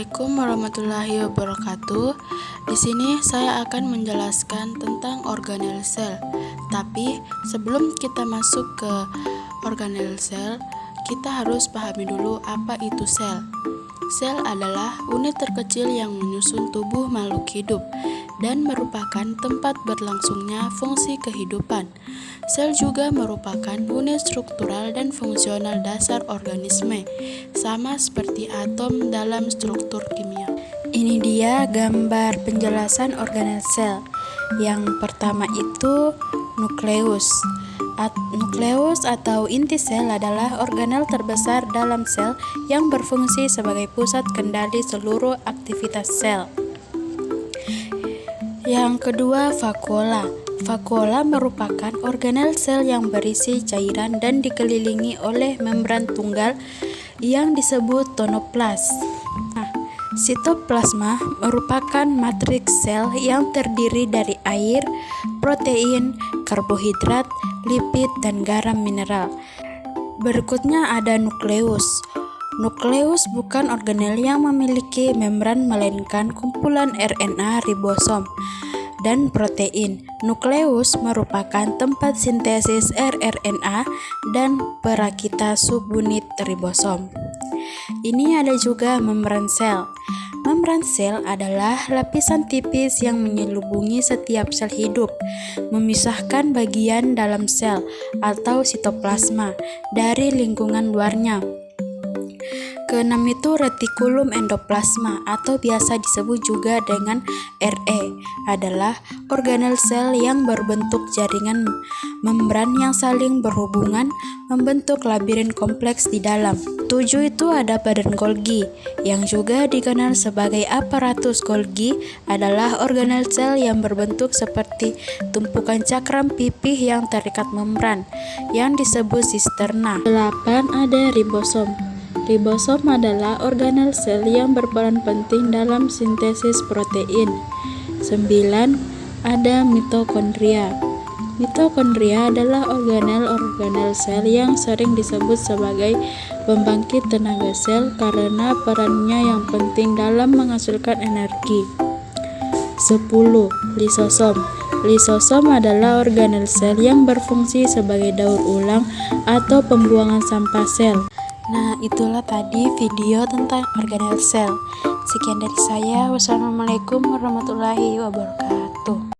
Assalamualaikum warahmatullahi wabarakatuh. Di sini saya akan menjelaskan tentang organel sel. Tapi sebelum kita masuk ke organel sel, kita harus pahami dulu apa itu sel. Sel adalah unit terkecil yang menyusun tubuh makhluk hidup dan merupakan tempat berlangsungnya fungsi kehidupan. Sel juga merupakan unit struktural dan fungsional dasar organisme, sama seperti atom dalam struktur kimia. Ini dia gambar penjelasan organel sel. Yang pertama itu nukleus. Nukleus atau inti sel adalah organel terbesar dalam sel yang berfungsi sebagai pusat kendali seluruh aktivitas sel. Yang kedua, vakuola. Vakuola merupakan organel sel yang berisi cairan dan dikelilingi oleh membran tunggal yang disebut tonoplas. Sitoplasma merupakan matriks sel yang terdiri dari air, protein, karbohidrat, lipid, dan garam mineral. Berikutnya ada nukleus. Nukleus bukan organel yang memiliki membran melainkan kumpulan RNA ribosom dan protein. Nukleus merupakan tempat sintesis rRNA dan perakita subunit ribosom. Ini ada juga membran sel. Membran sel adalah lapisan tipis yang menyelubungi setiap sel hidup, memisahkan bagian dalam sel atau sitoplasma dari lingkungan luarnya. Keenam itu retikulum endoplasma atau biasa disebut juga dengan RE, adalah organel sel yang berbentuk jaringan membran yang saling berhubungan membentuk labirin kompleks di dalam. 7 itu ada badan Golgi, yang juga dikenal sebagai aparatus Golgi, adalah organel sel yang berbentuk seperti tumpukan cakram pipih yang terikat membran, yang disebut sisterna. 8 ada ribosom. Ribosom adalah organel sel yang berperan penting dalam sintesis protein. 9 ada mitokondria. Mitokondria adalah organel sel yang sering disebut sebagai pembangkit tenaga sel karena perannya yang penting dalam menghasilkan energi. 10 lisosom. Lisosom adalah organel sel yang berfungsi sebagai daur ulang atau pembuangan sampah sel. Nah, itulah tadi video tentang organel sel. Sekian dari saya. Wassalamualaikum warahmatullahi wabarakatuh.